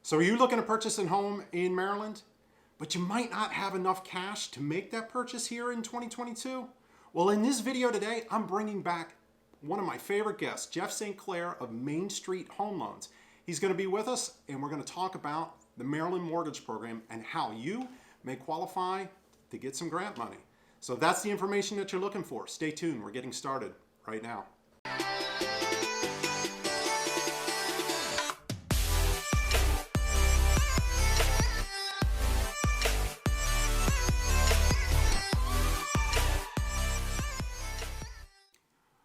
So are you looking to purchase a home in Maryland, but you might not have enough cash to make that purchase here in 2022? Well, in this video today, I'm bringing back one of my favorite guests, Jeff St. Clair of Main Street Home Loans. He's going to be with us, and we're going to talk about the Maryland Mortgage Program and how you may qualify to get some grant money. So if that's the information that you're looking for, stay tuned. We're getting started right now.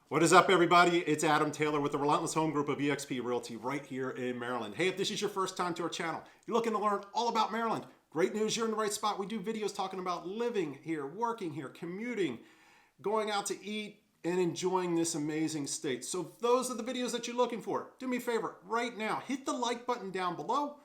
What is up, everybody? It's Adam Taylor with the Relentless Home Group of eXp Realty right here in Maryland. Hey, if this is your first time to our channel, you're looking to learn all about Maryland, great news, you're in the right spot. We do videos talking about living here, working here, commuting, going out to eat, and enjoying this amazing state. So if those are the videos that you're looking for, do me a favor right now, hit the like button down below.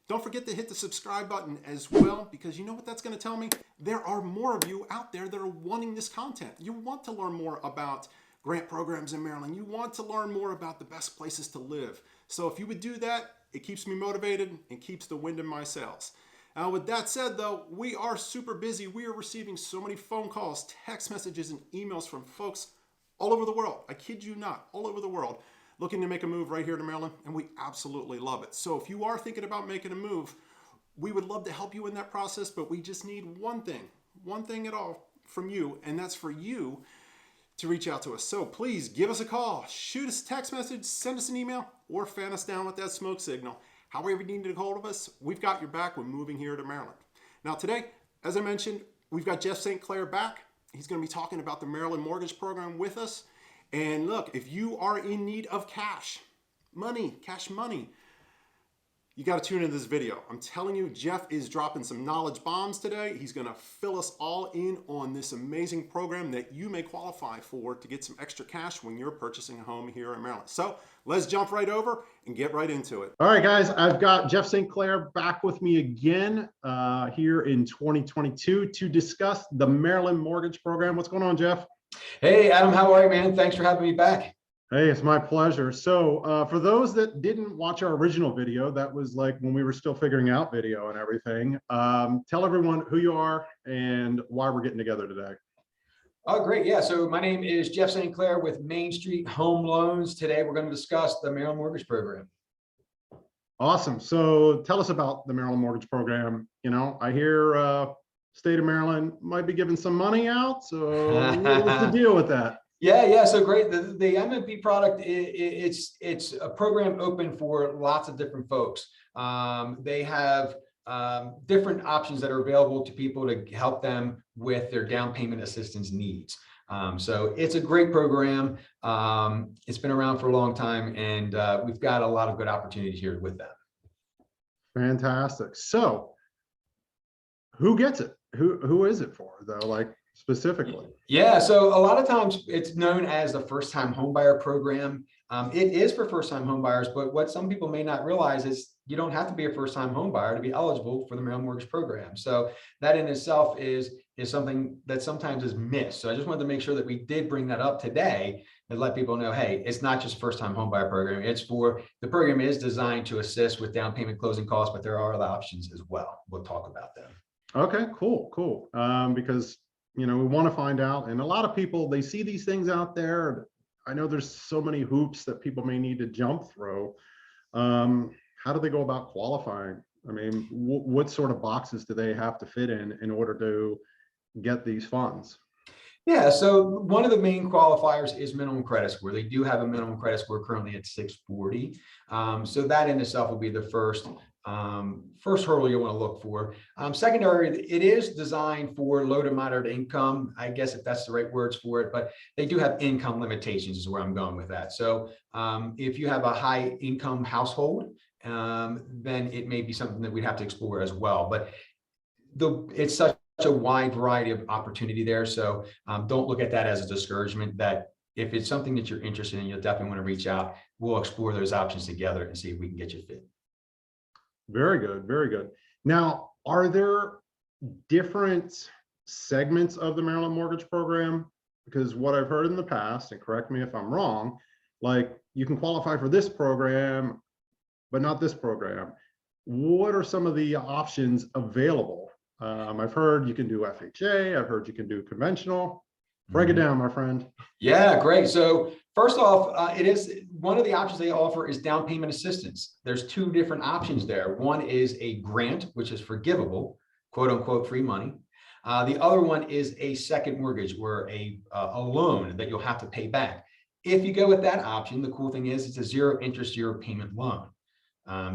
Don't forget to hit the subscribe button as well, because you know what that's going to tell me? There are more of you out there that are wanting this content. You want to learn more about grant programs in Maryland. You want to learn more about the best places to live. So if you would do that, it keeps me motivated and keeps the wind in my sails. With that said, though, we are super busy. We are receiving so many phone calls, text messages, and emails from folks all over the world. I kid you not, all over the world, looking to make a move right here to Maryland, and we absolutely love it. So if you are thinking about making a move, we would love to help you in that process, but we just need one thing at all from you, and that's for you to reach out to us. So please give us a call, shoot us a text message, send us an email, or fan us down with that smoke signal. However you need to get a hold of us, we've got your back when moving here to Maryland. Now today, as I mentioned, we've got Jeff St. Clair back. He's going to be talking about the Maryland Mortgage Program with us. And look, if you are in need of cash money, you got to tune into this video. I'm telling you, Jeff is dropping some knowledge bombs today. He's going to fill us all in on this amazing program that you may qualify for to get some extra cash when you're purchasing a home here in Maryland. So let's jump right over and get right into it. All right, guys, I've got Jeff St. Clair back with me again here in 2022 to discuss the Maryland Mortgage Program. What's going on, Jeff? Hey, Adam, how are you, man? Thanks for having me back. Hey, it's my pleasure. So for those that didn't watch our original video, that was like when we were still figuring out video and everything, tell everyone who you are and why we're getting together today. Oh, great. Yeah. So my name is Jeff St. Clair with Main Street Home Loans. Today, we're going to discuss the Maryland Mortgage Program. Awesome. So tell us about the Maryland Mortgage Program. You know, I hear state of Maryland might be giving some money out. So what's the deal with that? Yeah. So great. The MMP product, it's a program open for lots of different folks. They have different options that are available to people to help them with their down payment assistance needs. So it's a great program. It's been around for a long time, and we've got a lot of good opportunities here with that. Fantastic. So who gets it? Who is it for, though? Like, specifically? Yeah, so a lot of times it's known as the first-time homebuyer program. It is for first-time homebuyers, but what some people may not realize is you don't have to be a first-time homebuyer to be eligible for the Maryland Mortgage Program. So that in itself is something that sometimes is missed. So I just wanted to make sure that we did bring that up today and let people know, hey, it's not just first-time homebuyer program. The program is designed to assist with down payment closing costs, but there are other options as well. We'll talk about them. Okay, cool. Because you know, we want to find out, and a lot of people, they see these things out there. I know there's so many hoops that people may need to jump through. How do they go about qualifying? I mean, what sort of boxes do they have to fit in order to get these funds? Yeah, so one of the main qualifiers is minimum credit score. They do have a minimum credit score currently at 640. So that in itself will be the first hurdle you want to look for. Secondary, it is designed for low to moderate income, I guess, if that's the right words for it, but they do have income limitations is where I'm going with that. So if you have a high income household, then it may be something that we'd have to explore as well. But it's such a wide variety of opportunity there. So don't look at that as a discouragement. That if it's something that you're interested in, you'll definitely want to reach out. We'll explore those options together and see if we can get you fit. Very good. Now, are there different segments of the Maryland Mortgage Program? Because what I've heard in the past, and correct me if I'm wrong, like you can qualify for this program, but not this program. what are some of the options available? I've heard you can do FHA. I've heard you can do conventional. Break it down, my friend. Yeah, great. So first off, it is one of the options they offer is down payment assistance. There's two different options there. One is a grant, which is forgivable, quote unquote, free money. The other one is a second mortgage or a loan that you'll have to pay back. If you go with that option, the cool thing is it's a zero interest, zero payment loan.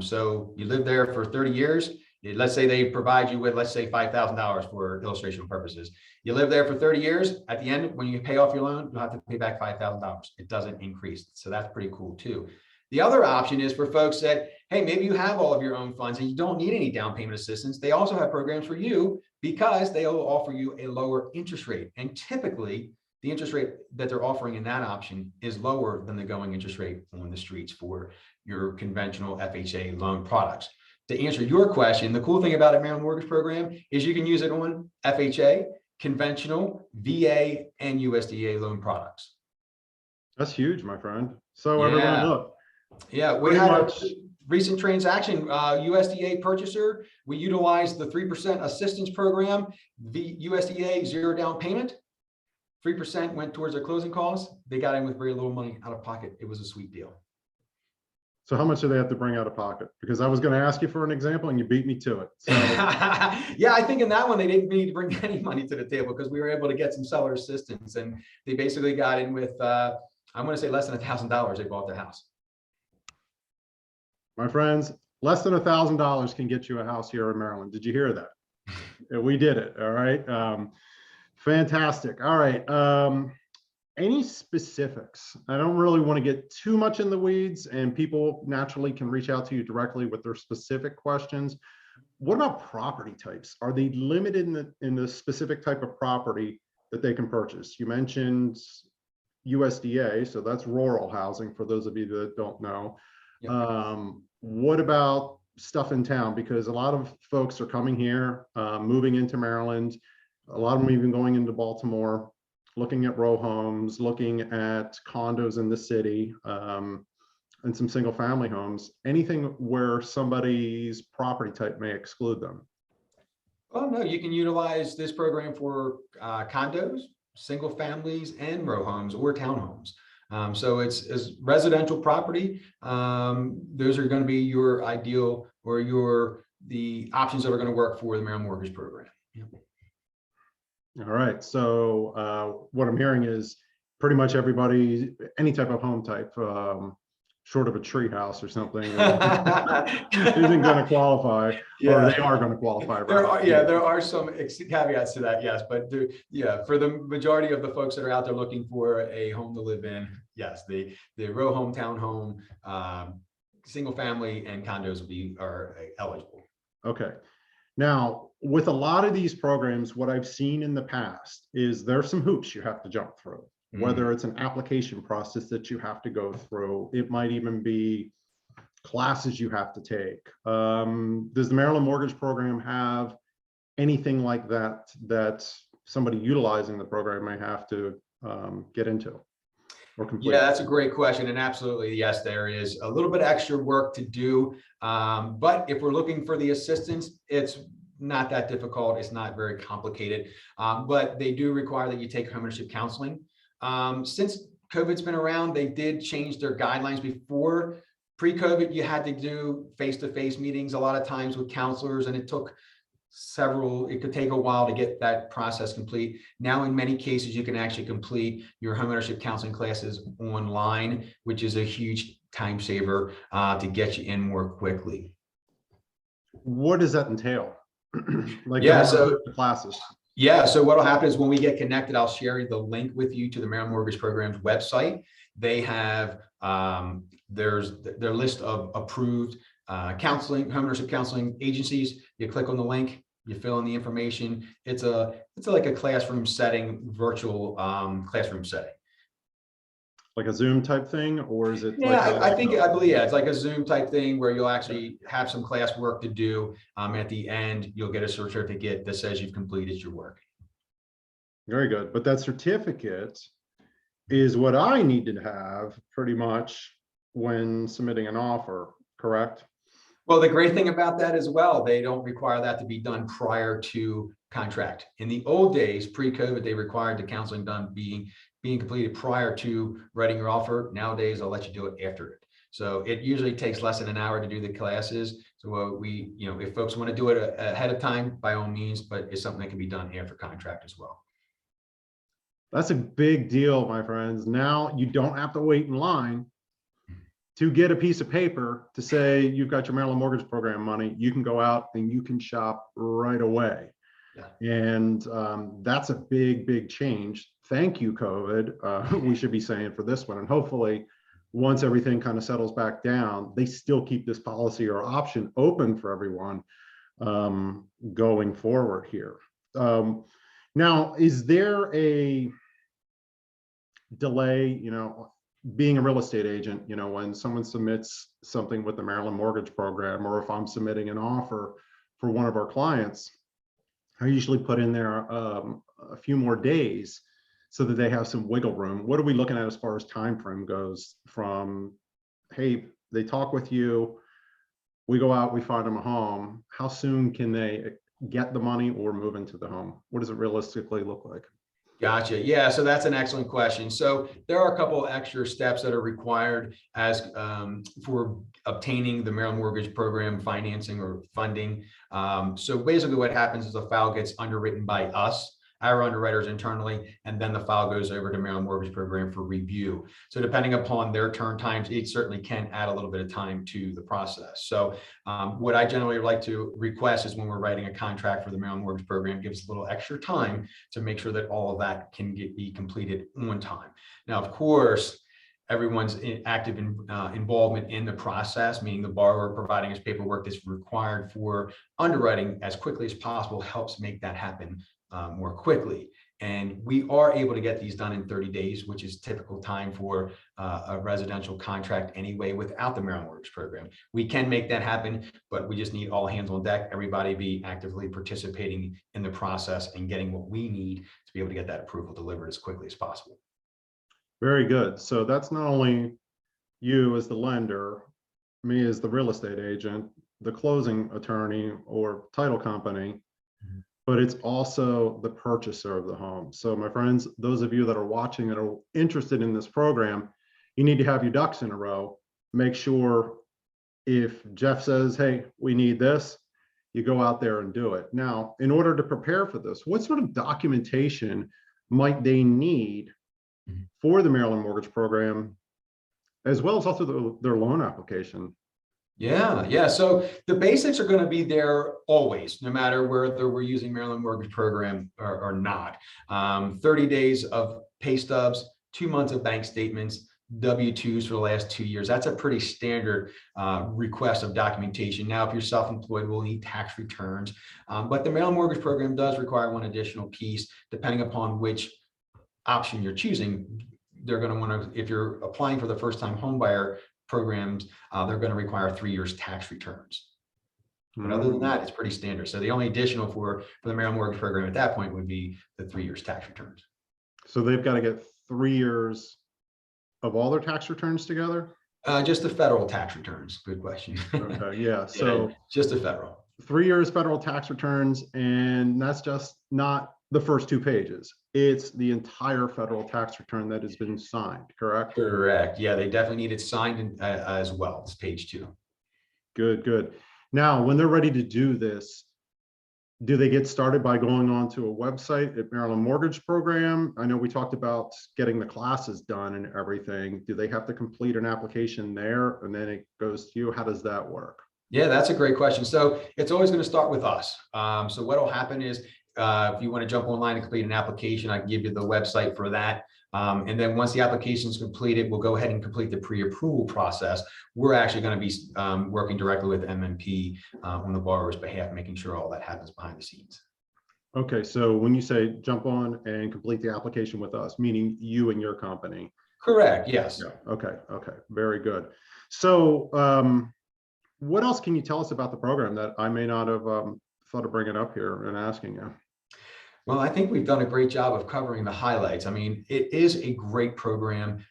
So you live there for 30 years. Let's say they provide you with, let's say $5,000 for illustration purposes. You live there for 30 years. At the end, when you pay off your loan, you'll have to pay back $5,000. It doesn't increase. So that's pretty cool too. The other option is for folks that, hey, maybe you have all of your own funds and you don't need any down payment assistance. They also have programs for you because they'll offer you a lower interest rate. And typically, the interest rate that they're offering in that option is lower than the going interest rate on the streets for your conventional FHA loan products. To answer your question, the cool thing about a Maryland Mortgage Program is you can use it on FHA, conventional, VA, and USDA loan products. That's huge, my friend. So everyone, look. Yeah, we had a recent transaction, USDA purchaser. We utilized the 3% assistance program, the USDA zero down payment. 3% went towards their closing costs. They got in with very little money out of pocket. It was a sweet deal. So how much do they have to bring out of pocket? Because I was going to ask you for an example and you beat me to it. So. Yeah, I think in that one, they didn't need to bring any money to the table because we were able to get some seller assistance, and they basically got in with, I'm going to say less than $1,000. They bought their house. My friends, less than $1,000 can get you a house here in Maryland. Did you hear that? We did it. All right. Fantastic. All right. Any specifics? I don't really want to get too much in the weeds, and people naturally can reach out to you directly with their specific questions. What about property types? Are they limited in the specific type of property that they can purchase? You mentioned USDA, so that's rural housing for those of you that don't know. Yep. What about stuff in town? Because a lot of folks are coming here, moving into Maryland, a lot of them even going into Baltimore, looking at row homes, looking at condos in the city, and some single family homes. Anything where somebody's property type may exclude them? Oh, no, you can utilize this program for condos, single families, and row homes or townhomes. So it's residential property. Those are going to be your ideal or the options that are going to work for the Maryland Mortgage Program. Yeah. All right. So what I'm hearing is pretty much everybody, any type of home type, short of a tree house or something, isn't going to qualify, or they are going to qualify. Right? There are some caveats to that, yes. But for the majority of the folks that are out there looking for a home to live in, yes, the row home, townhome, single family, and condos are eligible. Okay. Now, with a lot of these programs, what I've seen in the past is there's some hoops you have to jump through, whether it's an application process that you have to go through. It might even be classes you have to take. Does the Maryland Mortgage Program have anything like that that somebody utilizing the program may have to get into or complete? Yeah, that's a great question. And absolutely, yes, there is a little bit of extra work to do. But if we're looking for the assistance, it's not that difficult. It's not very complicated. But they do require that you take homeownership counseling. Since COVID's been around, they did change their guidelines. Before pre-COVID, you had to do face-to-face meetings a lot of times with counselors, and it could take a while to get that process complete. Now, in many cases, you can actually complete your homeownership counseling classes online, which is a huge time saver to get you in more quickly. What does that entail? So classes. Yeah, so what'll happen is when we get connected, I'll share the link with you to the Maryland Mortgage Program's website. They have there's their list of approved homeownership counseling agencies. You click on the link, you fill in the information. It's like a classroom setting, virtual classroom setting. Like a Zoom type thing, or is it? Yeah, I believe it's like a Zoom type thing where you'll actually have some class work to do. At the end, you'll get a certificate that says you've completed your work. Very good. But that certificate is what I need to have pretty much when submitting an offer, correct? Well, the great thing about that as well, they don't require that to be done prior to contract. In the old days, pre-COVID, they required the counseling done being completed prior to writing your offer. Nowadays, I'll let you do it after it. So it usually takes less than an hour to do the classes. So if folks want to do it ahead of time, by all means, but it's something that can be done after contract as well. That's a big deal, my friends. Now you don't have to wait in line to get a piece of paper to say you've got your Maryland Mortgage Program money. You can go out and you can shop right away. Yeah. And that's a big, big change. Thank you, COVID. We should be saying for this one. And hopefully, once everything kind of settles back down, they still keep this policy or option open for everyone going forward here. Now, is there a delay, being a real estate agent, when someone submits something with the Maryland Mortgage Program, or if I'm submitting an offer for one of our clients, I usually put in there a few more days so that they have some wiggle room. What are we looking at as far as time frame goes from, hey, they talk with you, we go out, we find them a home. How soon can they get the money or move into the home? What does it realistically look like? Gotcha. Yeah, so that's an excellent question. So there are a couple of extra steps that are required as for obtaining the Maryland Mortgage Program financing or funding. So basically what happens is the file gets underwritten by us, our underwriters internally, and then the file goes over to Maryland Mortgage Program for review. So depending upon their turn times, it certainly can add a little bit of time to the process. So what I generally like to request is when we're writing a contract for the Maryland Mortgage Program, give us a little extra time to make sure that all of that can be completed on time. Now, of course, everyone's active involvement in the process, meaning the borrower providing us paperwork that's required for underwriting as quickly as possible helps make that happen more quickly. And we are able to get these done in 30 days, which is typical time for a residential contract anyway, without the Maryland Mortgage Program. We can make that happen, but we just need all hands on deck, everybody be actively participating in the process and getting what we need to be able to get that approval delivered as quickly as possible. Very good. So that's not only you as the lender, me as the real estate agent, the closing attorney or title company, but it's also the purchaser of the home. So my friends, those of you that are watching that are interested in this program, you need to have your ducks in a row. Make sure if Jeff says, hey, we need this, you go out there and do it. Now, in order to prepare for this, what sort of documentation might they need for the Maryland Mortgage Program, as well as also their loan application? Yeah. So the basics are going to be there always, no matter whether we're using Maryland Mortgage Program or not. 30 days of pay stubs, 2 months of bank statements, W-2s for the last 2 years. That's a pretty standard request of documentation. Now, if you're self-employed, we'll need tax returns. But the Maryland Mortgage Program does require one additional piece, depending upon which option you're choosing. They're going to want to, if you're applying for the first-time home buyer programs, they're going to require 3 years tax returns. But other than that, it's pretty standard. So the only additional for the Maryland Mortgage Program at that point would be the 3 years tax returns. So they've got to get 3 years of all their tax returns together? Just the federal tax returns. Good question. Okay, yeah. So just the federal. 3 years federal tax returns, and that's just not the first 2 pages. It's the entire federal tax return that has been signed, correct? Correct. Yeah, they definitely need it signed as well. It's page 2. Good. Now, when they're ready to do this, do they get started by going on to a website at Maryland Mortgage Program? I know we talked about getting the classes done and everything. Do they have to complete an application there and then it goes to you? How does that work? Yeah, that's a great question. So it's always going to start with us. So what will happen is if you want to jump online and complete an application, I can give you the website for that. And then once the application is completed, we'll go ahead and complete the pre-approval process. We're actually going to be working directly with MMP on the borrower's behalf, making sure all that happens behind the scenes. Okay, so when you say jump on and complete the application with us, meaning you and your company? Correct, yes. Yeah. Okay, very good. So what else can you tell us about the program that I may not have thought of bringing up here and asking you? Well, I think we've done a great job of covering the highlights. I mean, it is a great program.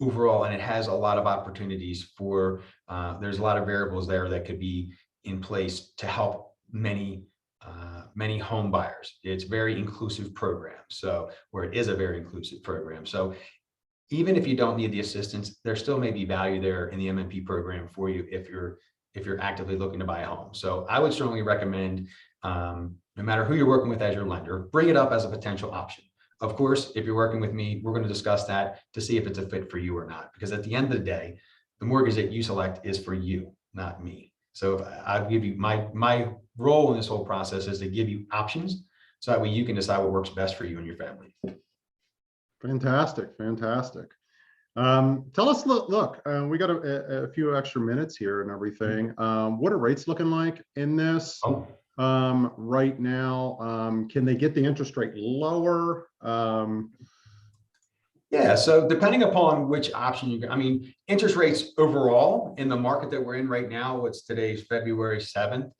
overall, and it has a lot of opportunities for, there's a lot of variables there that could be in place to help many home buyers. It's very inclusive program. So, where it is a very inclusive program. So even if you don't need the assistance, there still may be value there in the MMP program for you if you're actively looking to buy a home. So I would certainly recommend, no matter who you're working with as your lender, bring it up as a potential option. Of course, if you're working with me, we're going to discuss that to see if it's a fit for you or not. Because at the end of the day, the mortgage that you select is for you, not me. So I'll give you my role in this whole process is to give you options, so that way you can decide what works best for you and your family. Fantastic, fantastic. Tell us, look, we got a few extra minutes here and everything. What are rates looking like in this Oh, right now? Can they get the interest rate lower? yeah. So depending upon which option I mean, interest rates overall in the market that we're in right now, what's today's February 7th,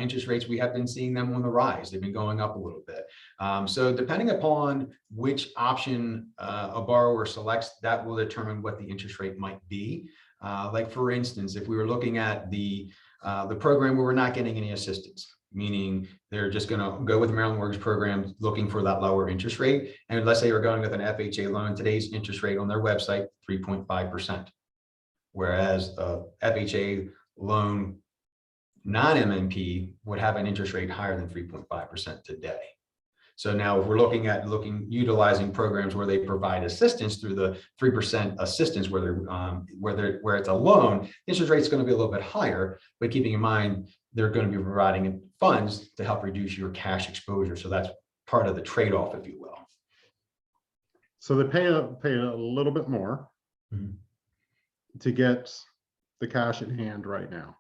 interest rates, we have been seeing them on the rise. They've been going up a little bit. So depending upon which option a borrower selects, that will determine what the interest rate might be. Like for instance, if we were looking at the program where we're not getting any assistance, meaning they're just going to go with the Maryland Mortgage Program looking for that lower interest rate. And let's say you're going with an FHA loan, today's interest rate on their website, 3.5%. Whereas a FHA loan non-MMP would have an interest rate higher than 3.5% today. So now if we're looking at utilizing programs where they provide assistance through the 3% assistance, where it's a loan, interest rate is going to be a little bit higher, but keeping in mind, they're going to be providing funds to help reduce your cash exposure. So that's part of the trade-off, if you will. So they pay a little bit more to get the cash in hand right now.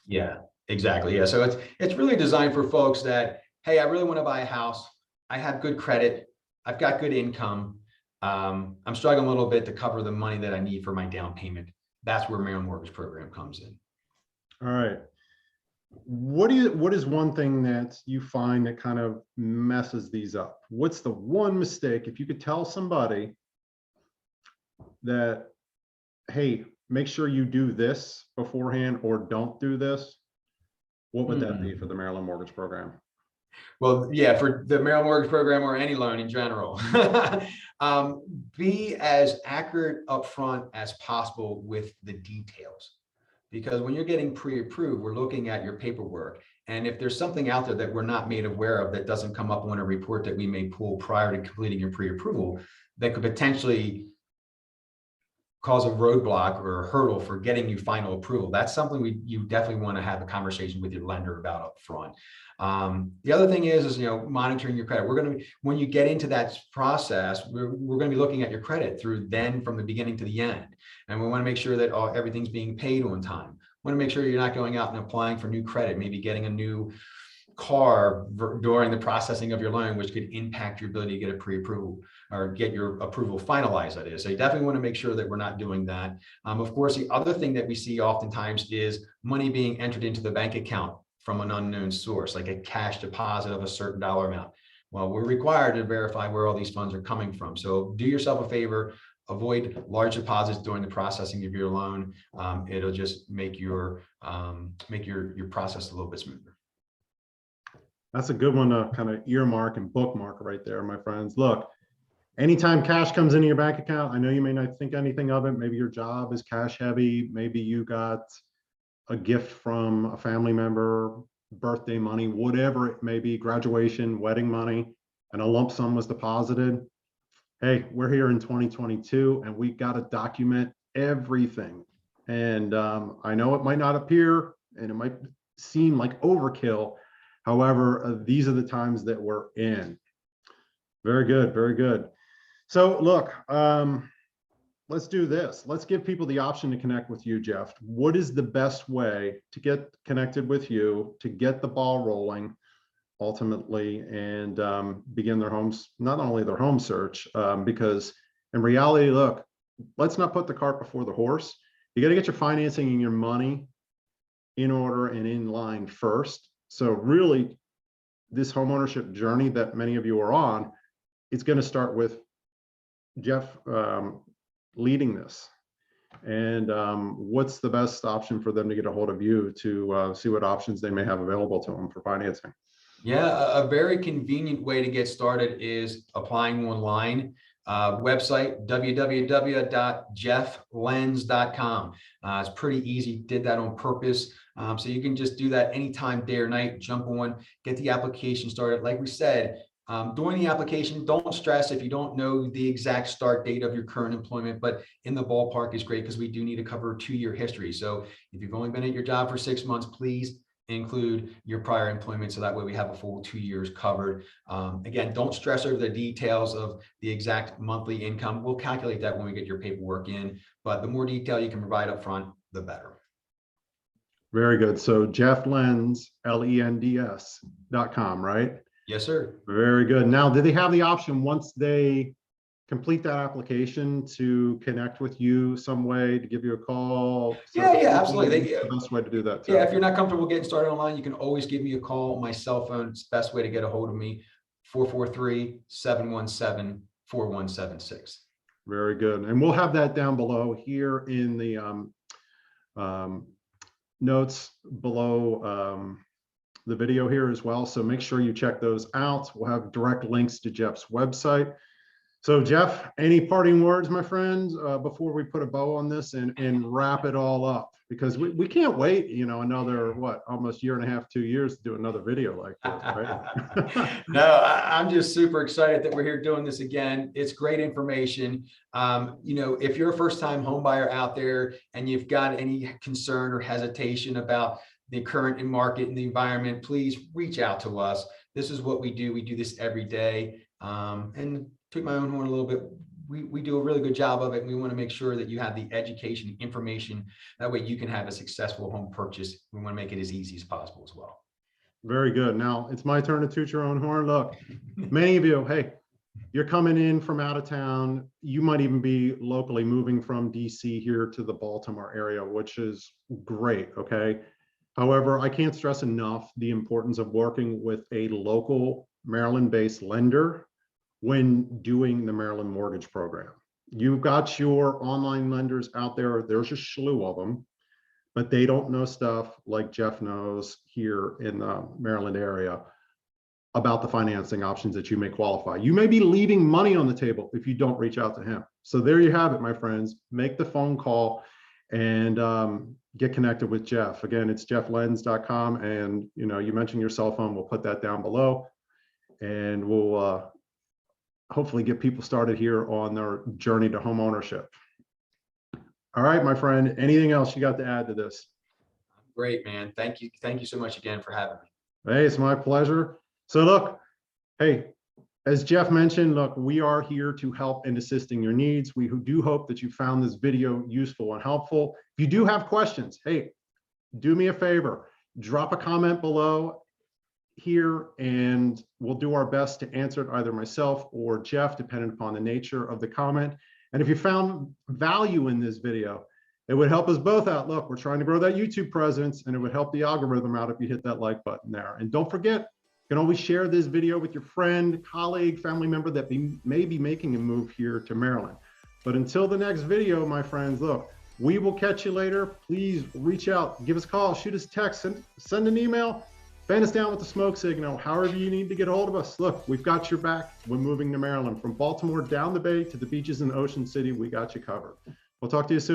Yeah, exactly. Yeah. So it's really designed for folks that, hey, I really want to buy a house. I have good credit. I've got good income. I'm struggling a little bit to cover the money that I need for my down payment. That's where Maryland Mortgage Program comes in. All right. What is one thing that you find that kind of messes these up? What's the one mistake, if you could tell somebody that, hey, make sure you do this beforehand or don't do this, what would that be for the Maryland Mortgage Program? Well, yeah, for the Maryland Mortgage Program or any loan in general, be as accurate upfront as possible with the details. Because when you're getting pre-approved, we're looking at your paperwork. And if there's something out there that we're not made aware of that doesn't come up on a report that we may pull prior to completing your pre-approval, that could potentially cause a roadblock or a hurdle for getting you final approval. That's something you definitely want to have a conversation with your lender about up front. The other thing is monitoring your credit. We're going to, when you get into that process, we're going to be looking at your credit from the beginning to the end. And we want to make sure that everything's being paid on time. We want to make sure you're not going out and applying for new credit, maybe getting a new car during the processing of your loan, which could impact your ability to get a pre-approval or get your approval finalized, that is. So you definitely want to make sure that we're not doing that. Of course, the other thing that we see oftentimes is money being entered into the bank account from an unknown source, like a cash deposit of a certain dollar amount. Well, we're required to verify where all these funds are coming from. So do yourself a favor, avoid large deposits during the processing of your loan. It'll just make your process a little bit smoother. That's a good one to kind of earmark and bookmark right there, my friends. Look, anytime cash comes into your bank account, I know you may not think anything of it. Maybe your job is cash heavy. Maybe you got a gift from a family member, birthday money, whatever it may be, graduation, wedding money, and a lump sum was deposited. Hey, we're here in 2022 and we've got to document everything. And I know it might not appear and it might seem like overkill. However, these are the times that we're in. Very good, very good. So look, let's do this. Let's give people the option to connect with you, Jeff. What is the best way to get connected with you, to get the ball rolling ultimately, and begin their homes, not only their home search, because in reality, look, let's not put the cart before the horse. You got to get your financing and your money in order and in line first. So really, this homeownership journey that many of you are on, it's going to start with Jeff leading this. And what's the best option for them to get a hold of you to see what options they may have available to them for financing? Yeah, a very convenient way to get started is applying online. Website, www.jefflens.com. It's pretty easy, did that on purpose. So you can just do that anytime, day or night, jump on, get the application started. Like we said, during the application, don't stress if you don't know the exact start date of your current employment, but in the ballpark is great because we do need to cover a 2-year history. So if you've only been at your job for 6 months, please include your prior employment so that way we have a full 2 years covered. Again, don't stress over the details of the exact monthly income. We'll calculate that when we get your paperwork in, but the more detail you can provide up front, the better. Very good. So Jeff Lens, LENDS.com, right? Yes, sir. Very good. Now, do they have the option once they complete that application to connect with you some way, to give you a call? Yeah, absolutely. The best way to do that too. Yeah, if you're not comfortable getting started online, you can always give me a call. My cell phone, it's the best way to get a hold of me, 443-717-4176. Very good. And we'll have that down below here in the notes below the video here as well. So make sure you check those out. We'll have direct links to Jeff's website. So Jeff, any parting words, my friends, before we put a bow on this and wrap it all up? Because we can't wait, you know, another, what, almost 1.5 to 2 years to do another video like this, right? No, I'm just super excited that we're here doing this again. It's great information. You know, if you're a first-time home buyer out there and you've got any concern or hesitation about the current market and the environment, please reach out to us. This is what we do. We do this every day. And took my own horn a little bit. We do a really good job of it. And we want to make sure that you have the education, information. That way you can have a successful home purchase. We want to make it as easy as possible as well. Very good. Now it's my turn to toot your own horn. Look, many of you, hey, you're coming in from out of town. You might even be locally moving from DC here to the Baltimore area, which is great. Okay. However, I can't stress enough the importance of working with a local Maryland-based lender when doing the Maryland mortgage program. You've got your online lenders out there. There's a slew of them, but they don't know stuff like Jeff knows here in the Maryland area about the financing options that you may qualify. You may be leaving money on the table if you don't reach out to him. So there you have it, my friends. Make the phone call and get connected with Jeff. Again, it's jefflens.com. And you know, you mentioned your cell phone. We'll put that down below, and we'll hopefully get people started here on their journey to home ownership. All right, my friend, anything else you got to add to this? Great, man. Thank you. Thank you so much again for having me. Hey, it's my pleasure. So look, hey, as Jeff mentioned, look, we are here to help and assist in your needs. We do hope that you found this video useful and helpful. If you do have questions, hey, do me a favor, drop a comment below here and we'll do our best to answer it, either myself or Jeff, depending upon the nature of the comment. And if you found value in this video, it would help us both out. Look, we're trying to grow that YouTube presence, and it would help the algorithm out if you hit that like button there. And don't forget, you can always share this video with your friend, colleague, family member that may be making a move here to Maryland. But until the next video, my friends, look, we will catch you later. Please reach out, give us a call, shoot us a text, send an email. Fan us down with the smoke signal, however you need to get a hold of us. Look, we've got your back when moving to Maryland. From Baltimore down the bay to the beaches in Ocean City, we got you covered. We'll talk to you soon.